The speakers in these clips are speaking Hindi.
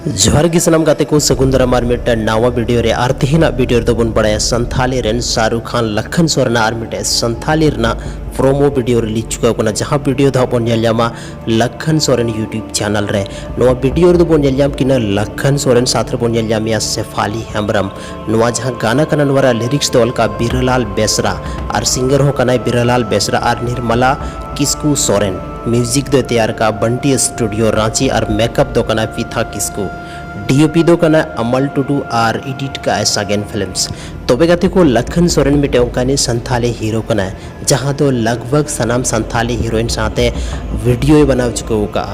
जोहार गी सनाम गाते को सगुंदरा मार मिट्टा नावा वीडियो रे आर तिहिना वीडियो रे दोबन बड़ाया संथाली रेन शाहरुख खान लखन सोरेन आर मिट्टे संथाली रना प्रोमो वीडियो रिलीज चुका कोना जहां वीडियो दा बन नेलयामा लखन सोरेन यूट्यूब चैनल रे नोवा वीडियो रे बन नेलयाम किना लखन सोरेन साथ रे बन नेलयाम या सेफाली हेम्ब्रम नोवा जहां गाना कना नोरा लिरिक्स दल का बिरलाल बेसरा और सिंगर हो कना बिरलाल बेसरा और निर्मला किस्कू सोरेन म्यूजिक दो तैयार का बंटी स्टूडियो रांची और मेकअप दो कना पीथा किस्कू डीओपी दो कना अमल टुडू और एडिट का ऐसागेन फिल्म्स तोबे गाते को लखन सोरेन मिटे उनकानी संथाली हीरो कना जहां दो लगभग सनाम संथाली हीरोइन साथे वीडियो बनाव चुको का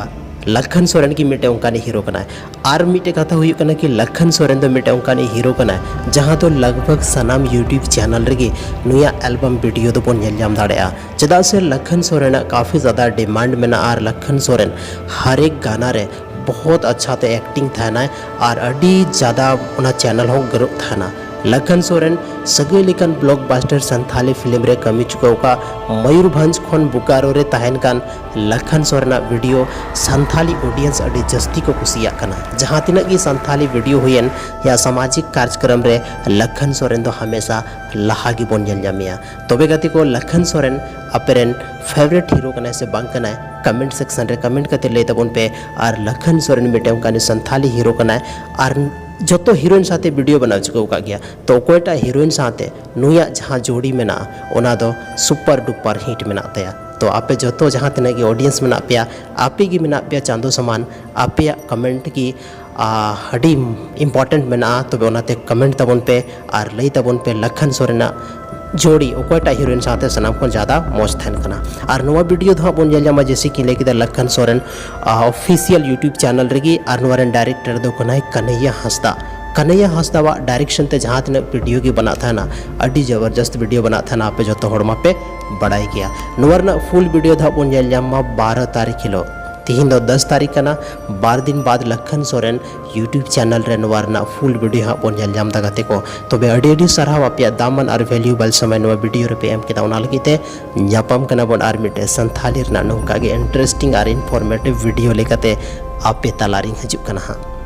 लखन सोरेन की मिटे उनकानी हीरो कना और मिटे कथा हुई कना कि लखन सोरेन दो मिटे उनकानी हीरो कना जहां तो लगभग सनाम यूट्यूब चैनल रेगी नुया एल्बम वीडियो दो बन नेलयाम दाड़ेया चदा से लखन सोरेन काफ़ी ज़्यादा डिमांड में और लखन सोरेन हर एक गाना रे बहुत अच्छा ते एक्टिंग थाना और अड़ी ज़्यादा उना चैनल हो ग्रुप थाना लखन सोरेन सगे लेकन ब्लॉकबस्टर संथाली फिल्म रे कमी चुका का मयूरभंज खन बुकारो रे तहन कान लखन सोरेन वीडियो संथाली ऑडियंस अड़ी जस्ती को कुसिया कना जहां तिना की संथाली वीडियो हुयन या सामाजिक कार्यक्रम रे लखन सोरेन दो हमेशा लहागी बन नेलयामिया तबे गति को लखन सोरेन अपेरेन फेवरेट हीरो कना से बांग कना कमेंट सेक्शन रे कमेंट करते ले तबन पे और लखन सोरेन मिटे उनका संथाली हीरो कना और जो तो हीरोइन साथे वीडियो बना चुका का गया तो कोईटा हीरोइन साथे नुया जहाँ जोड़ी में ना ओना दो सुपर डुपर हिट में तया तो आपे जो तो जहाँ तिना की ऑडियंस में पे आपे की में पे चांदो समान आपे कमेंट की अड़ी इम्पोर्टेंट में तो ओनाते कमेंट तबन पे और लई तबन पे लखन सोरेना जोड़ी ओकोटा हीरोइन साथे सनाम को ज़्यादा मौज थान कना और नवा वीडियो दो बन नेलयामा जैसे कि लेके Lakhan Soren official YouTube channel रेगी और नवारेन डायरेक्टर दो कोना कन्हैया हंसदा वा डायरेक्शन ते जहाँ तीन वीडियो की बना था ना अड़ी जबरदस्त वीडियो बना था ना आपे जो तो हड़मा पे बड़ाई गया नवारना फुल वीडियो दो बन नेलयामा 12 तारीख हिलो तीन दो 10 तारीख कना 12 दिन बाद लखन सोरेन यूट्यूब चैनल रे नवारना फुल वीडियो हाँ बन नेलयाम गाते को तबे अड़ी साराव आपे दामन और वैल्यूबल समय नवा वीडियो रे पे एम केदा उना लगिते न्यापाम कना बन और मिटे संथाली रना नोका गे इंटरेस्टिंग और इन्फॉर्मेटिव वीडियो लेकाते आपे तलारिंग हजु कना हाँ।